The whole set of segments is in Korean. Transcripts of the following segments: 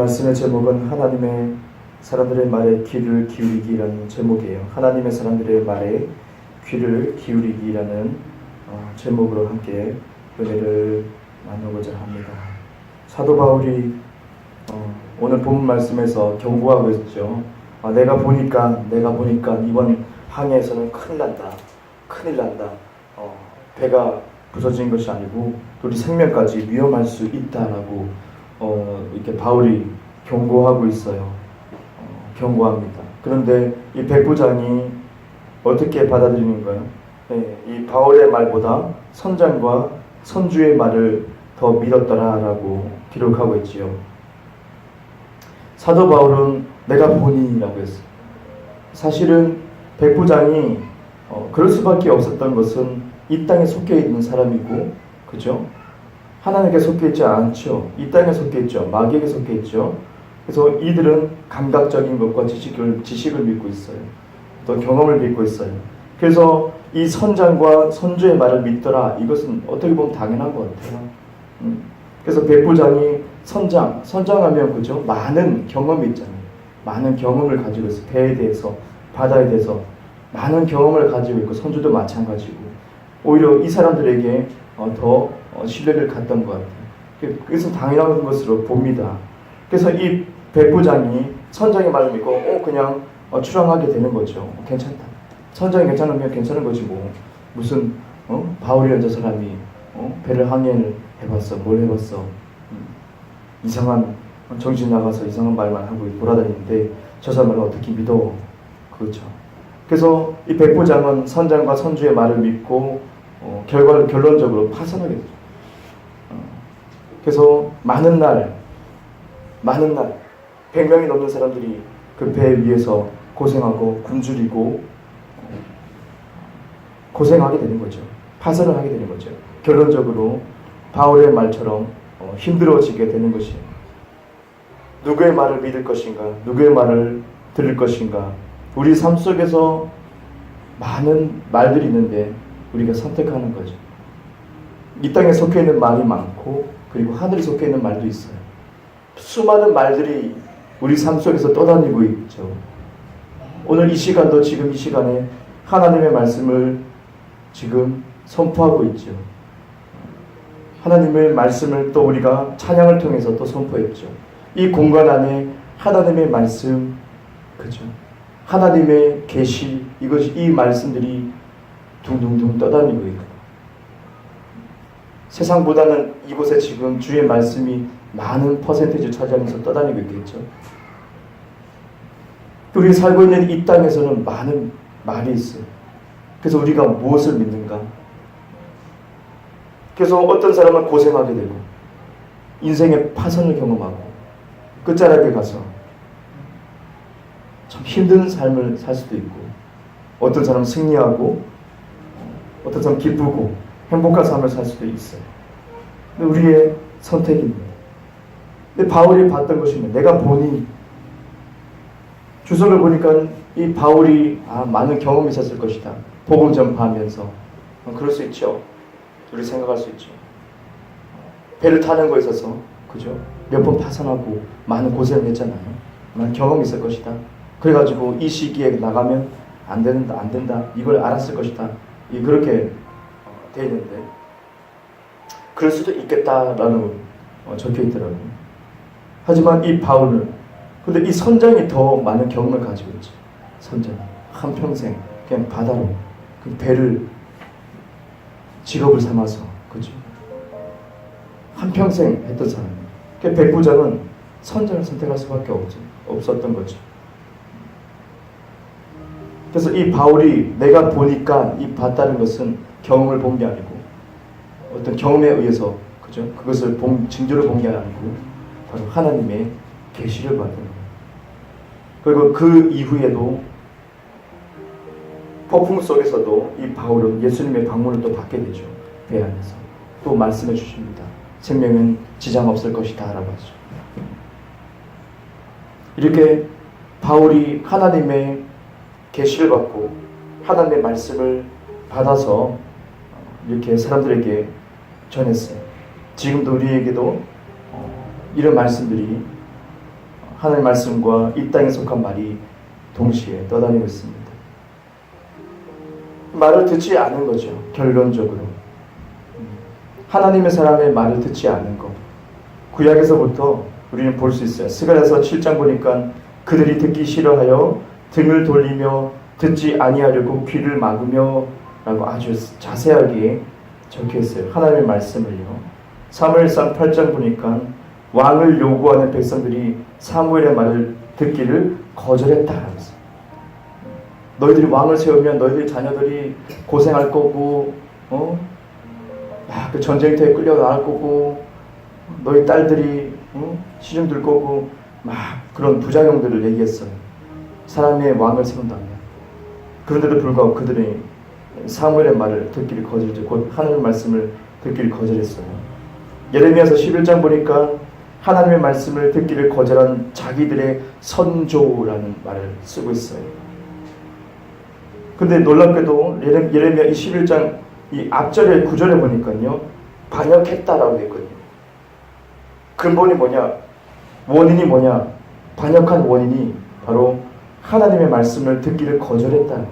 말씀의 제목은 하나님의 사람들의 말에 귀를 기울이기라는 제목이에요. 하나님의 사람들의 말에 귀를 기울이기라는 제목으로 함께 은혜를 나누고자 합니다. 사도 바울이 오늘 본문 말씀에서 경고하고 있죠. 내가 보니까 이번 항해에서는 큰일 난다. 배가 부서진 것이 아니고 우리 생명까지 위험할 수 있다라고 이렇게 바울이 경고하고 있어요. 경고합니다. 그런데 이 백부장이 어떻게 받아들이는가요? 이 바울의 말보다 선장과 선주의 말을 더 믿었더라라고 기록하고 있지요. 사도 바울은 내가 보니라고 했어요. 사실은 백부장이 그럴 수밖에 없었던 것은 이 땅에 속해 있는 사람이고, 그죠? 하나님께 속해 있지 않죠. 이 땅에 속해 있죠. 마귀에게 속해 있죠. 그래서 이들은 감각적인 것과 지식을 믿고 있어요. 또 경험을 믿고 있어요. 그래서 이 선장과 선주의 말을 믿더라. 이것은 어떻게 보면 당연한 것 같아요. 그래서 백부장이 선장하면 그죠? 많은 경험이 있잖아요. 많은 경험을 가지고 있어요. 배에 대해서, 바다에 대해서 많은 경험을 가지고 있고, 선주도 마찬가지고, 오히려 이 사람들에게 더 신뢰를 갖던 것 같아요. 그것은 당연한 것으로 봅니다. 그래서 이 백부장이 선장의 말을 믿고 그냥 출항하게 되는 거죠. 괜찮다. 선장이 괜찮으면 괜찮은 거지 뭐. 무슨 바울이라는 저 사람이 배를 항해를 해봤어. 뭘 해봤어. 이상한 정신 나가서 이상한 말만 하고 돌아다니는데 저 사람을 어떻게 믿어. 그렇죠. 그래서 이 백부장은 선장과 선주의 말을 믿고 결론적으로 파산하게 되죠. 그래서 많은 날 100명이 넘는 사람들이 그 배 위에서 고생하고 굶주리고 고생하게 되는 거죠. 파산을 하게 되는 거죠. 결론적으로 바울의 말처럼 힘들어지게 되는 것이에요. 누구의 말을 믿을 것인가? 누구의 말을 들을 것인가? 우리 삶 속에서 많은 말들이 있는데 우리가 선택하는 거죠. 이 땅에 속해 있는 말이 많고, 그리고 하늘에 속해 있는 말도 있어요. 수많은 말들이 우리 삶 속에서 떠다니고 있죠. 오늘 이 시간도 지금 이 시간에 하나님의 말씀을 지금 선포하고 있죠. 하나님의 말씀을 또 우리가 찬양을 통해서 또 선포했죠. 이 공간 안에 하나님의 말씀, 그죠? 하나님의 계시, 이 말씀들이 둥둥둥 떠다니고 있고, 세상보다는 이곳에 지금 주의 말씀이 많은 퍼센테이지 차지하면서 떠다니고 있겠죠. 우리 살고 있는 이 땅에서는 많은 말이 있어요. 그래서 우리가 무엇을 믿는가? 그래서 어떤 사람은 고생하게 되고 인생의 파선을 경험하고 끝자락에 가서 참 힘든 삶을 살 수도 있고, 어떤 사람은 승리하고 어떤 사람은 기쁘고 행복한 삶을 살 수도 있어요. 근데 우리의 선택입니다. 근데 바울이 봤던 것이면 내가 보니, 주석을 보니까 이 바울이 많은 경험이 있었을 것이다. 복음 전파하면서. 그럴 수 있죠. 우리 생각할 수 있죠. 배를 타는 거에 있어서, 그죠? 몇 번 파산하고 많은 고생을 했잖아요. 많은 경험이 있을 것이다. 그래가지고 이 시기에 나가면 안 된다. 이걸 알았을 것이다. 그렇게 돼 있는데, 그럴 수도 있겠다라는 적혀 있더라고요. 하지만 이 바울은, 근데 이 선장이 더 많은 경험을 가지고 있죠. 선장이 한평생 그냥 바다로 그 배를 직업을 삼아서, 그죠? 한평생 했던 사람이에요. 그 백부장은 선장을 선택할 수밖에 없었던 거죠. 그래서 이 바울이 내가 보니까 이 봤다는 것은 경험을 본 게 아니고 어떤 경험에 의해서, 그죠? 그것을 징조를 본 게 아니고 바로 하나님의 계시를 받은 거예요. 그리고 그 이후에도 폭풍 속에서도 이 바울은 예수님의 방문을 또 받게 되죠. 배 안에서 또 말씀해 주십니다. 생명은 지장 없을 것이다 라고 하죠. 이렇게 바울이 하나님의 계시를 받고 하나님의 말씀을 받아서 이렇게 사람들에게 전했어요. 지금도 우리에게도 이런 말씀들이 하나님의 말씀과 이 땅에 속한 말이 동시에 떠다니고 있습니다. 말을 듣지 않은 거죠. 결론적으로 하나님의 사람의 말을 듣지 않은 것. 구약에서부터 우리는 볼 수 있어요. 스가랴서 7장 보니까 그들이 듣기 싫어하여 등을 돌리며 듣지 아니하려고 귀를 막으며 라고 아주 자세하게 적혀있어요. 하나님의 말씀을요. 사무엘상 8장 보니까 왕을 요구하는 백성들이 사무엘의 말을 듣기를 거절했다. 너희들이 왕을 세우면 너희들 자녀들이 고생할 거고, 그 전쟁터에 끌려나갈 거고, 너희 딸들이 시중 들 거고, 막 그런 부작용들을 얘기했어요. 사람의 왕을 세운다면. 그런데도 불구하고 그들이 사무엘의 말을 듣기를 거절했죠. 곧 하나님의 말씀을 듣기를 거절했어요. 예레미야서 11장 보니까 하나님의 말씀을 듣기를 거절한 자기들의 선조라는 말을 쓰고 있어요. 근데 놀랍게도 예레미야 21장 이 앞절의 9절에 보니까요, 반역했다라고 했거든요. 근본이 뭐냐? 원인이 뭐냐? 반역한 원인이 바로 하나님의 말씀을 듣기를 거절했다.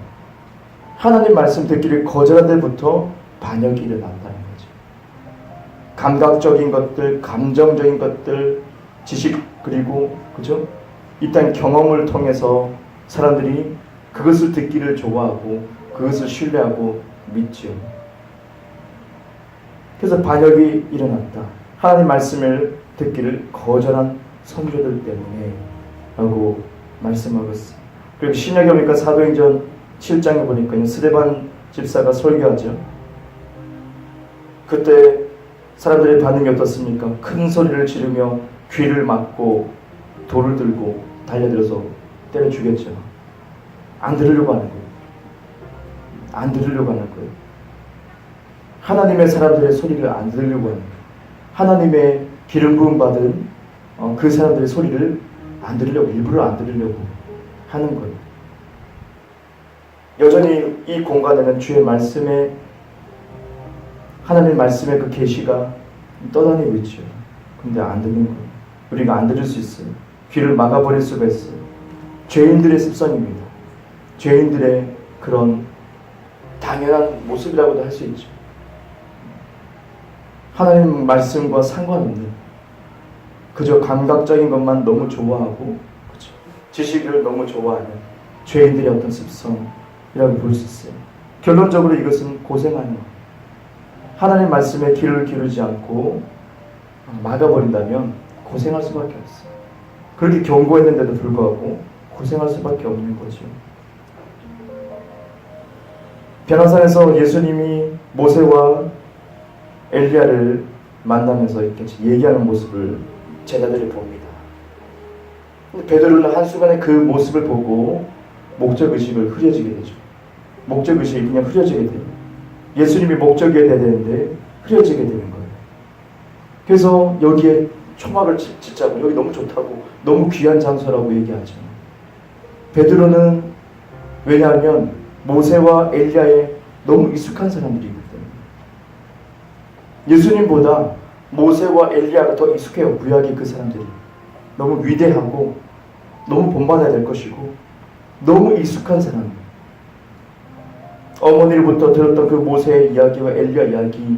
하나님 말씀 듣기를 거절한 데부터 반역이 일어났다는 거죠. 감각적인 것들, 감정적인 것들, 지식, 그리고 그죠? 이 땅 경험을 통해서 사람들이 그것을 듣기를 좋아하고 그것을 신뢰하고 믿죠. 그래서 반역이 일어났다. 하나님 말씀을 듣기를 거절한 선조들 때문에 라고 말씀하고 있어요. 그리고 신약에 보니까 사도행전 7장에 보니까 스데반 집사가 설교하죠. 그때 사람들의 반응이 어떻습니까? 큰 소리를 지르며 귀를 막고 돌을 들고 달려들어서 때려 죽였죠. 안 들으려고 하는 거예요. 안 들으려고 하는 거예요. 하나님의 사람들의 소리를 안 들으려고 하는 거예요. 하나님의 기름 부음 받은 그 사람들의 소리를 안 들으려고, 일부러 안 들으려고 하는 거예요. 여전히 이 공간에는 주의 말씀에, 하나님의 말씀의 그 계시가 떠다니고 있죠. 근데 안 듣는 거예요. 우리가 안 들을 수 있어요. 귀를 막아버릴 수가 있어요. 죄인들의 습성입니다. 죄인들의 그런 당연한 모습이라고도 할 수 있죠. 하나님 말씀과 상관없는, 그저 감각적인 것만 너무 좋아하고, 그렇죠? 지식을 너무 좋아하는 죄인들의 어떤 습성이라고 볼 수 있어요. 결론적으로 이것은 고생하는 것. 하나님 말씀에 귀를 기울이지 않고 막아버린다면 고생할 수밖에 없어요. 그렇게 경고했는데도 불구하고 고생할 수밖에 없는 거죠. 변화산에서 예수님이 모세와 엘리야를 만나면서 이렇게 얘기하는 모습을 제자들이 봅니다. 베드로는 한순간에 그 모습을 보고 목적의식을 흐려지게 되죠. 목적의식이 그냥 흐려지게 돼요. 예수님이 목적이 돼야 되는데 흐려지게 되는 거예요. 그래서 여기에 초막을 짓자고, 여기 너무 좋다고, 너무 귀한 장소라고 얘기하죠. 베드로는 왜냐하면 모세와 엘리야에 너무 익숙한 사람들이기 때문에. 예수님보다 모세와 엘리야가 더 익숙해요. 구약의 그 사람들이. 너무 위대하고 너무 본받아야 될 것이고 너무 익숙한 사람. 어머니로부터 들었던 그 모세의 이야기와 엘리야 이야기,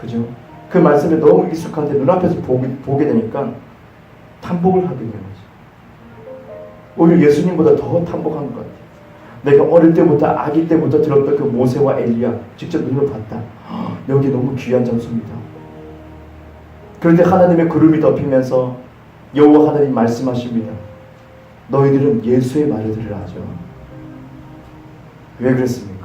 그죠? 그 말씀에 너무 익숙한데 눈앞에서 보게 되니까 탐복을 하게 되는 거죠. 오히려 예수님보다 더 탐복한 것 같아요. 내가 어릴 때부터, 아기 때부터 들었던 그 모세와 엘리야 직접 눈으로 봤다. 여기 너무 귀한 장소입니다. 그런데 하나님의 구름이 덮이면서 여호와 하나님 말씀하십니다. 너희들은 예수의 말을 들으라 하죠. 왜 그랬습니까?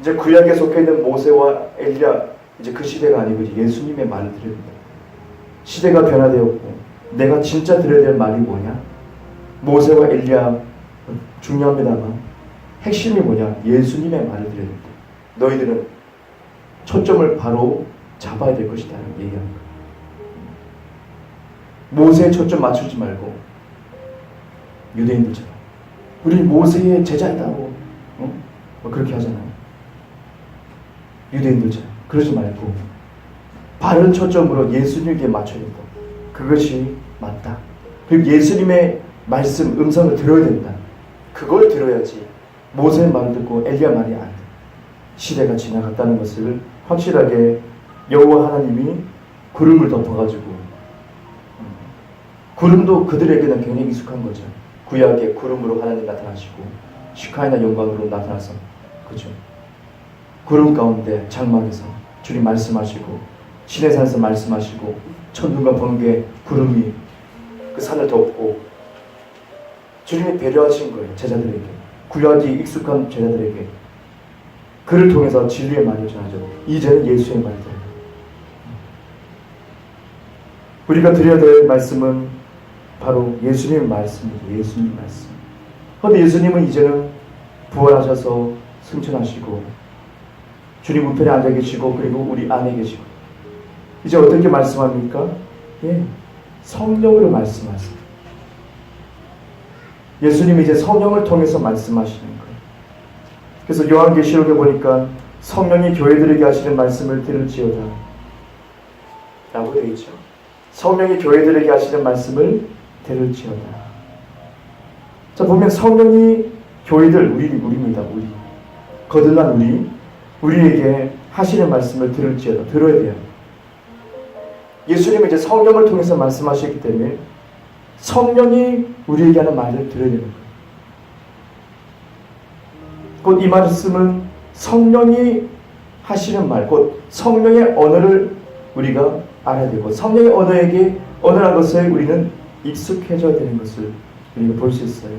이제 구약에 속해 있는 모세와 엘리야, 이제 그 시대가 아니고 이제 예수님의 말을 들어야 된다. 시대가 변화되었고 내가 진짜 들어야 될 말이 뭐냐? 모세와 엘리야 중요합니다만 핵심이 뭐냐? 예수님의 말을 들어야 된다. 너희들은 초점을 바로 잡아야 될 것이다 라는 얘기합니다. 모세에 초점 맞추지 말고 유대인들처럼 우리 모세의 제자이다고 뭐 그렇게 하잖아요. 유대인들처럼 그러지 말고 바른 초점으로 예수님께 맞춰야 된다. 그것이 맞다. 그리고 예수님의 말씀, 음성을 들어야 된다. 그걸 들어야지 모세의 말을 듣고 엘리야 말이 안 돼. 시대가 지나갔다는 것을 확실하게 여호와 하나님이 구름을 덮어가지고, 구름도 그들에게는 굉장히 익숙한 거죠. 구약의 구름으로 하나님 나타나시고 시카이나 영광으로 나타나서, 그죠? 구름 가운데 장막에서 주님 말씀하시고 신의 산에서 말씀하시고 천둥과 번개 구름이 그 산을 덮고 주님이 배려하신 거예요. 제자들에게, 구약이 익숙한 제자들에게. 그를 통해서 진리의 말을 전하죠. 이제는 예수의 말들. 우리가 드려야 될 말씀은 바로 예수님의 말씀입니다. 예수님 말씀. 그런데 예수님은 이제는 부활하셔서 승천하시고 주님 우편에 앉아 계시고 그리고 우리 안에 계시고, 이제 어떻게 말씀합니까? 성령으로 말씀하세요. 예수님이 이제 성령을 통해서 말씀하시는 거예요. 그래서 요한계시록에 보니까 성령이 교회들에게 하시는 말씀을 들을지어다 라고 되어 있죠. 성령이 교회들에게 하시는 말씀을 들을지어다. 자, 보면 성령이 교회들, 우리입니다. 우리 거듭난 우리에게 하시는 말씀을 들을지어다. 들어야 돼요. 예수님은 이제 성령을 통해서 말씀하시기 때문에 성령이 우리에게 하는 말을 들어야 되는 거예요. 곧 이 말씀은 성령이 하시는 말, 곧 성령의 언어를 우리가 알아야 되고, 성령의 언어라는 것에 우리는 익숙해져야 되는 것을 우리가 볼 수 있어요.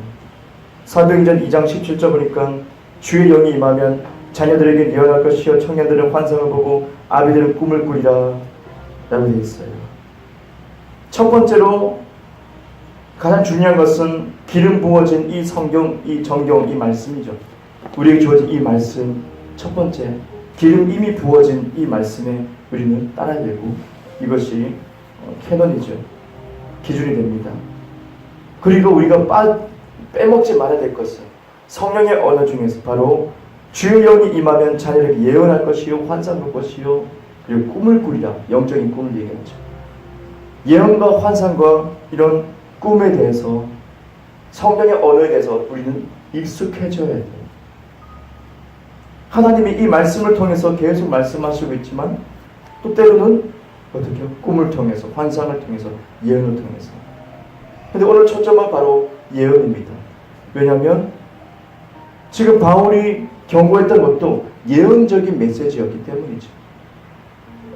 사도행전 2장 17절 보니까 주의 영이 임하면 자녀들에게 예언할 것이요 청년들은 환상을 보고 아비들은 꿈을 꾸리라 라고 되어 있어요. 첫 번째로 가장 중요한 것은 기름 부어진 이 성경, 이 정경, 이 말씀이죠. 우리에게 주어진 이 말씀, 첫 번째, 기름 이미 부어진 이 말씀에 우리는 따라야 되고, 이것이 캐논이죠. 기준이 됩니다. 그리고 우리가 빼먹지 말아야 될 것은 성령의 언어 중에서 바로 주의 영이 임하면 자녀에게 예언할 것이요 환상 볼 것이요 그리고 꿈을 꾸리라, 영적인 꿈을 얘기하죠. 예언과 환상과 이런 꿈에 대해서, 성령의 언어에 대해서 우리는 익숙해져야 돼요. 하나님이 이 말씀을 통해서 계속 말씀하시고 있지만 또 때로는 어떻게 꿈을 통해서, 환상을 통해서, 예언을 통해서. 근데 오늘 초점은 바로 예언입니다. 왜냐하면 지금 바울이 경고했던 것도 예언적인 메시지였기 때문이죠.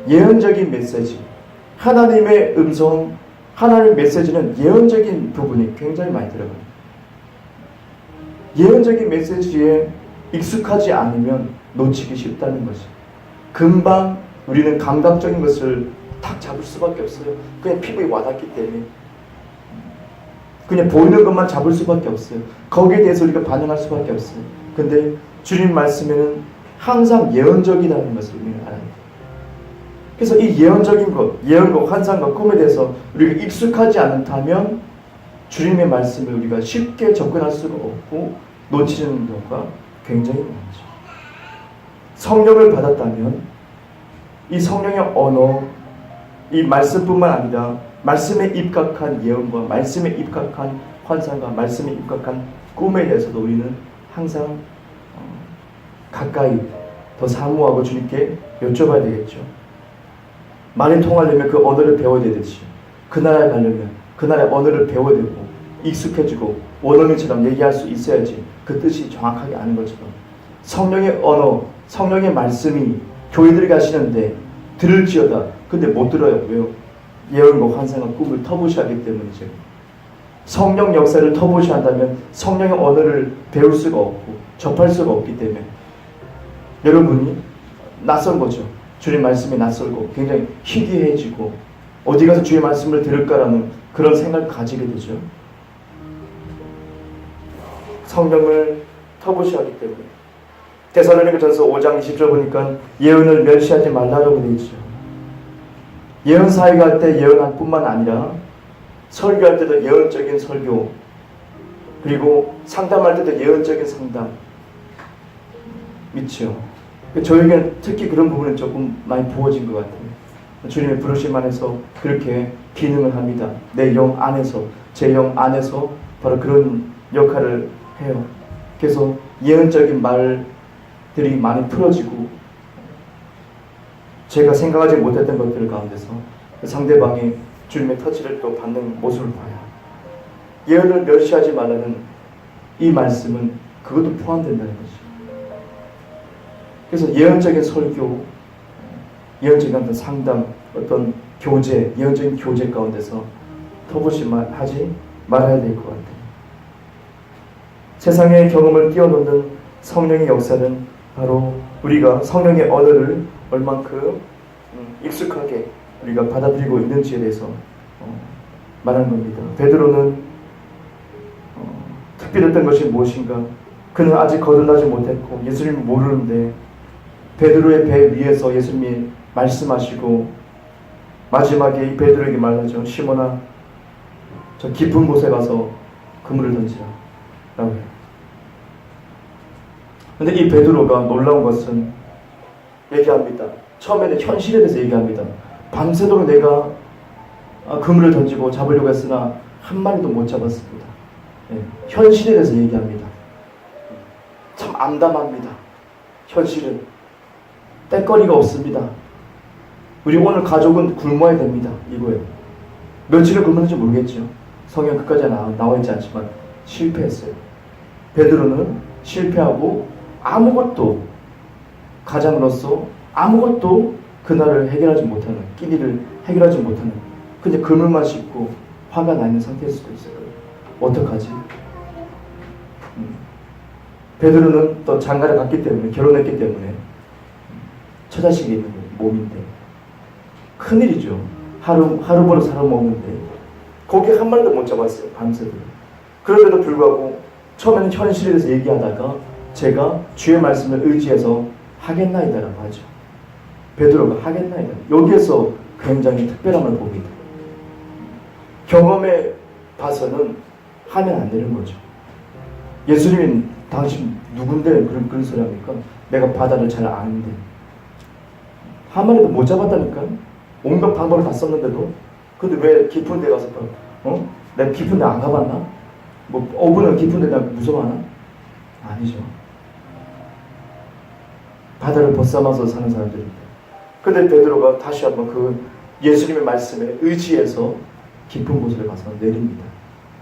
예언적인 메시지, 하나님의 음성, 하나님의 메시지는 예언적인 부분이 굉장히 많이 들어가요. 예언적인 메시지에 익숙하지 않으면 놓치기 쉽다는 거죠. 금방 우리는 감각적인 것을 탁 잡을 수밖에 없어요. 그냥 피부에 와닿기 때문에 그냥 보이는 것만 잡을 수밖에 없어요. 거기에 대해서 우리가 반응할 수밖에 없어요. 근데 주님 말씀에는 항상 예언적이라는 것을 우리는 알아야 돼요. 그래서 이 예언적인 것, 예언과 환상과 꿈에 대해서 우리가 익숙하지 않다면 주님의 말씀을 우리가 쉽게 접근할 수가 없고 놓치는 경우가 굉장히 많죠. 성령을 받았다면 이 성령의 언어, 이 말씀뿐만 아니라 말씀에 입각한 예언과 말씀에 입각한 환상과 말씀에 입각한 꿈에 대해서도 우리는 항상 가까이 더 사모하고 주님께 여쭤봐야 되겠죠. 말이 통하려면 그 언어를 배워야 되듯이, 그 나라에 가려면 그 나라의 언어를 배워야 되고 익숙해지고 원어민처럼 얘기할 수 있어야지 그 뜻이 정확하게 아는 것처럼 성령의 언어, 성령의 말씀이 교회들이 가시는데 들을지어다. 근데 못 들어요. 왜요? 예언과 환상과 꿈을 터부시하기 때문이죠. 성령 역사를 터부시한다면 성령의 언어를 배울 수가 없고 접할 수가 없기 때문에 여러분이 낯선 거죠. 주님 말씀이 낯설고 굉장히 희귀해지고 어디 가서 주의 말씀을 들을까라는 그런 생각을 가지게 되죠. 성령을 터부시하기 때문에. 데살로니가전서 5장 20절 보니까 예언을 멸시하지 말라라고 되어 있죠. 예언 사역을 할 때 예언할 뿐만 아니라 설교할 때도 예언적인 설교, 그리고 상담할 때도 예언적인 상담 믿죠. 저에게는 특히 그런 부분은 조금 많이 부어진 것 같아요. 주님의 부르심 안에서 그렇게 기능을 합니다. 내 영 안에서 제 영 안에서 바로 그런 역할을 해요. 그래서 예언적인 말들이 많이 풀어지고 제가 생각하지 못했던 것들 가운데서 상대방이 주님의 터치를 또 받는 모습을 봐요. 예언을 멸시하지 말라는 이 말씀은 그것도 포함된다는 거죠. 그래서 예언적인 설교, 예언적인 어떤 상담, 어떤 교제, 예언적인 교제 가운데서 터부심하지 말아야 될 것 같아요. 세상의 경험을 뛰어넘는 성령의 역사는 바로 우리가 성령의 언어를 얼만큼 익숙하게 우리가 받아들이고 있는지에 대해서 말하는 겁니다. 베드로는 특별했던 것이 무엇인가? 그는 아직 거듭나지 못했고 예수님을 모르는데 베드로의 배 위에서 예수님이 말씀하시고 마지막에 이 베드로에게 말하죠. 시몬아, 저 깊은 곳에 가서 그물을 던지라 라고 해요. 근데 이 베드로가 놀라운 것은 얘기합니다. 처음에는 현실에 대해서 얘기합니다. 밤새도록 내가 그물을 던지고 잡으려고 했으나 한 마리도 못 잡았습니다. 네, 현실에 대해서 얘기합니다. 참 암담합니다. 현실은 땔거리가 없습니다. 우리 오늘 가족은 굶어야 됩니다. 이거예요. 며칠을 굶었는지 모르겠죠. 성경 끝까지 나와 있지 않지만 실패했어요. 베드로는 실패하고 아무것도 가장으로서 아무것도 그날을 해결하지 못하는, 끼니를 해결하지 못하는, 그냥 그물만 싣고 화가 나 있는 상태일 수도 있어요. 어떡하지? 베드로는 또 장가를 갔기 때문에, 결혼했기 때문에 처자식이 있는 몸인데 큰일이죠. 하루 버릇 살아 먹는데 고기 한 마리도 못 잡았어요. 밤새도록. 그런데도 불구하고 처음에는 현실에 대해서 얘기하다가 제가 주의 말씀을 의지해서 하겠나이다라고 하죠. 베드로가 하겠나이다. 여기에서 굉장히 특별함을 봅니다. 경험에 봐서는 하면 안 되는 거죠. 예수님이 당신 누군데 그런 소리 합니까? 내가 바다를 잘 아는데 한 마리도 못 잡았다니까. 온갖 방법을 다 썼는데도. 근데 왜 깊은 데 가서 내가 깊은 데 안 가봤나? 뭐 어부는 깊은 데 나 무서워하나? 아니죠. 바다를 벗삼아서 사는 사람들입니다. 근데 베드로가 다시 한번 그 예수님의 말씀에 의지해서 깊은 곳으로 가서 내립니다.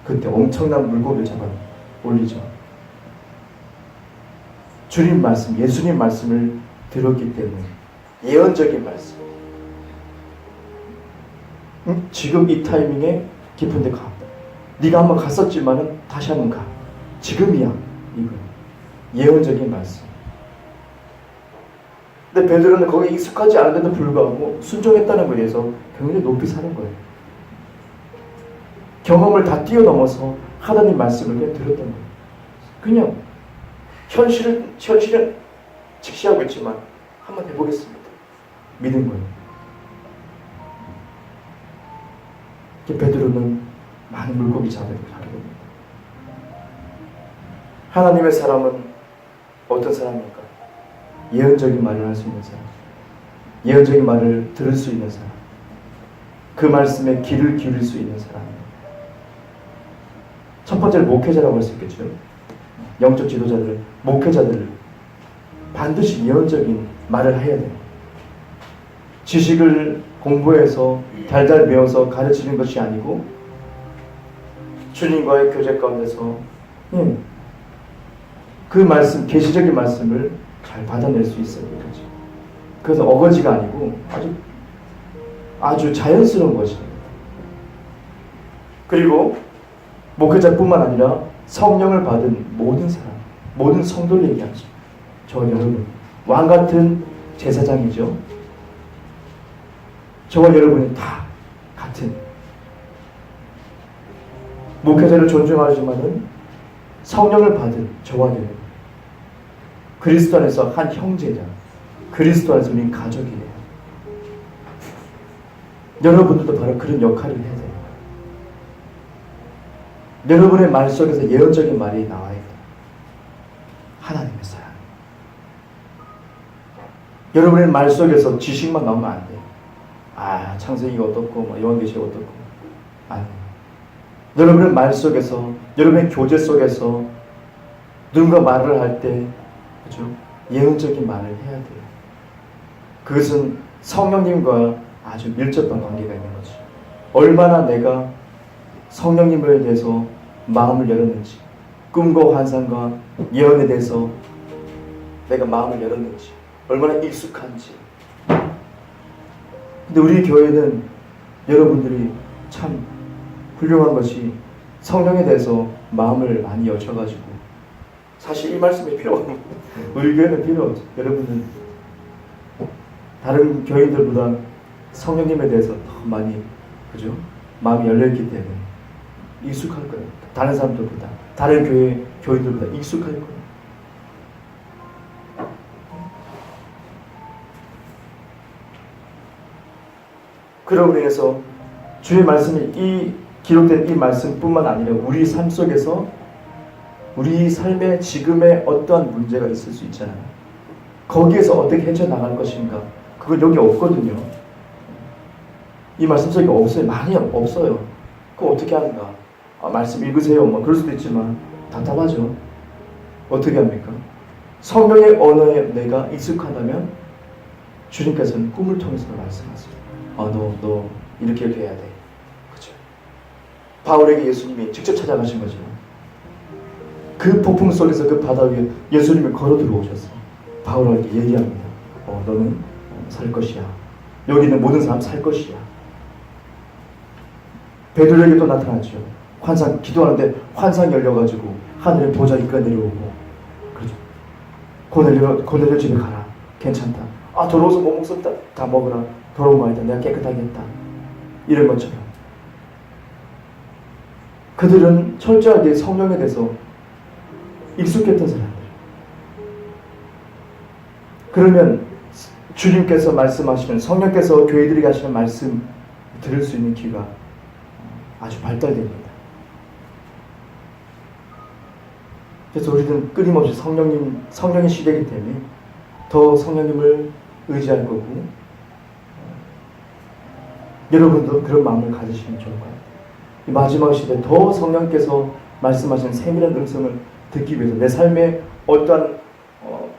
그때 엄청난 물고기를 잡아 올리죠. 주님 말씀, 예수님 말씀을 들었기 때문에 예언적인 말씀. 지금 이 타이밍에 깊은 데 가. 네가 한번 갔었지만은 다시 한번 가. 지금이야. 이거 예언적인 말씀. 근데 베드로는 거기에 익숙하지 않은데도 불구하고 순종했다는 것에 대해서 굉장히 높이 사는 거예요. 경험을 다 뛰어넘어서 하나님 말씀을 그냥 들었던 거예요. 그냥 현실은 직시하고 있지만 한번 해보겠습니다. 믿은 거예요. 베드로는 많은 물고기 잡아야 됩니다. 하나님의 사람은 어떤 사람입니까? 예언적인 말을 할 수 있는 사람, 예언적인 말을 들을 수 있는 사람, 그 말씀에 귀를 기울일 수 있는 사람. 첫 번째는 목회자라고 할 수 있겠죠. 영적 지도자들, 목회자들 반드시 예언적인 말을 해야 돼요. 지식을 공부해서 달달 배워서 가르치는 것이 아니고 주님과의 교제 가운데서 그 말씀, 계시적인 말씀을 잘 받아낼 수 있어야 되죠. 그래서 어거지가 아니고 아주 자연스러운 것입니다. 그리고 목회자뿐만 아니라 성령을 받은 모든 사람, 모든 성도를 얘기하죠. 저와 여러분, 왕 같은 제사장이죠. 저와 여러분은 다 같은 목회자를 존중하지만은 성령을 받은 저와 여러분, 그리스도 안에서 한 형제자, 그리스도 안에서 우린 가족이에요. 여러분들도 바로 그런 역할을 해야 돼요. 여러분의 말 속에서 예언적인 말이 나와야 돼요. 하나님의 사랑. 여러분의 말 속에서 지식만 나오면 안 돼요. 창세기가 어떻고 요한계시가 어떻고. 아니. 여러분의 말 속에서, 여러분의 교제 속에서 누군가 말을 할 때, 그죠? 예언적인 말을 해야 돼요. 그것은 성령님과 아주 밀접한 관계가 있는 거죠. 얼마나 내가 성령님에 대해서 마음을 열었는지, 꿈과 환상과 예언에 대해서 내가 마음을 열었는지, 얼마나 익숙한지. 근데 우리 교회는 여러분들이 참 훌륭한 것이 성령에 대해서 마음을 많이 여셔가지고, 사실 이 말씀이 필요 없는, 우리 교회는 필요 없죠. 여러분은 다른 교인들보다 성령님에 대해서 더 많이, 그죠? 마음이 열려있기 때문에 익숙할 거예요. 다른 사람들보다, 다른 교회 교인들보다 익숙할 거예요. 그러므로 인해서 주의 말씀이 기록된 이 말씀뿐만 아니라 우리 삶 속에서 우리 삶의 지금의 어떠한 문제가 있을 수 있잖아요. 거기에서 어떻게 헤쳐나갈 것인가, 그건 여기 없거든요. 이 말씀 속에 없어요. 많이 없어요. 그거 어떻게 하는가? 말씀 읽으세요. 뭐 그럴 수도 있지만 답답하죠. 어떻게 합니까? 성령의 언어에 내가 익숙하다면 주님께서는 꿈을 통해서 말씀하세요. 너 이렇게 해야 돼. 그죠? 바울에게 예수님이 직접 찾아가신 거죠. 그 폭풍 속에서 그 바다 위에 예수님이 걸어 들어오셨어요. 바울에게 얘기합니다. 너는 살 것이야. 여기 있는 모든 사람 살 것이야. 베드로에게 또 나타났죠. 환상, 기도하는데 환상 열려가지고 하늘에 보자기가 내려오고, 그렇죠. 고넬료 집에 가라. 괜찮다. 더러워서 못 먹었다. 다 먹으라. 더러운 거 아니다. 내가 깨끗하게 했다. 이런 것처럼. 그들은 철저하게 성령에 대해서 익숙했던 사람들. 그러면 주님께서 말씀하시는, 성령께서 교회들에게 하시는 말씀 들을 수 있는 귀가 아주 발달됩니다. 그래서 우리는 끊임없이 성령의 시대이기 때문에 더 성령님을 의지할 거고, 여러분도 그런 마음을 가지시면 좋을 것 같아요. 이 마지막 시대에 더 성령께서 말씀하시는 세밀한 음성을 듣기 위해서, 내 삶에 어떠한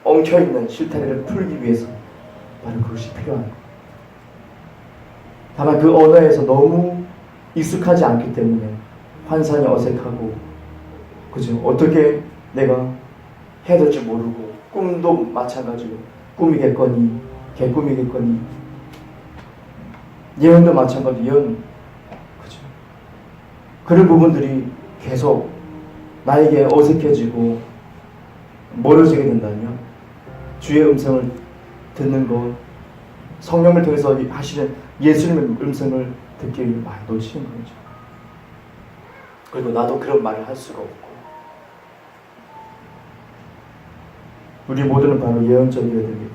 엉켜있는 실타래를 풀기 위해서 바로 그것이 필요한 거예요. 다만 그 언어에서 너무 익숙하지 않기 때문에 환상이 어색하고, 그죠? 어떻게 내가 해야 될지 모르고, 꿈도 마찬가지로 꿈이겠거니 개꿈이겠거니, 예언도 마찬가지로 예언, 그죠? 그런 부분들이 계속 나에게 어색해지고 멀어지게 된다면 주의 음성을 듣는 것, 성령을 통해서 하시는 예수님의 음성을 듣기 위해 많이 놓치는 거죠. 그리고 나도 그런 말을 할 수가 없고, 우리 모두는 바로 예언적이어야 됩니다.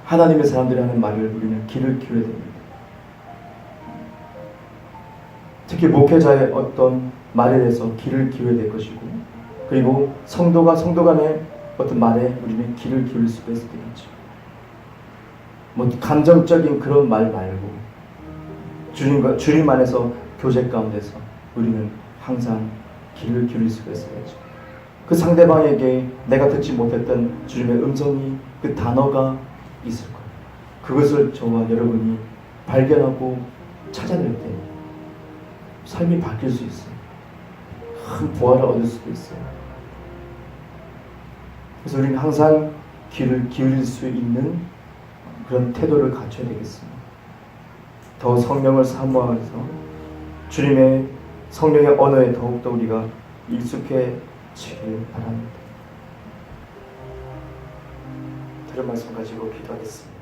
하나님의 사람들이 하는 말을 우리는 귀를 기울여야 됩니다. 특히 목회자의 어떤 말에 대해서 귀를 기울여야 될 것이고, 그리고 성도 간의 어떤 말에 우리는 귀를 기울일 수가 있어야 되겠죠. 뭐 감정적인 그런 말 말고 주님 안에서 교제 가운데서 우리는 항상 귀를 기울일 수가 있어야죠. 그 상대방에게 내가 듣지 못했던 주님의 음성이, 그 단어가 있을 거예요. 그것을 저와 여러분이 발견하고 찾아낼 때 삶이 바뀔 수 있어요. 큰 보화를 얻을 수도 있어요. 그래서 우리는 항상 귀를 기울일 수 있는 그런 태도를 갖춰야 되겠습니다. 더 성령을 사모하면서 주님의 성령의 언어에 더욱더 우리가 익숙해지길 바랍니다. 다른 말씀 가지고 기도하겠습니다.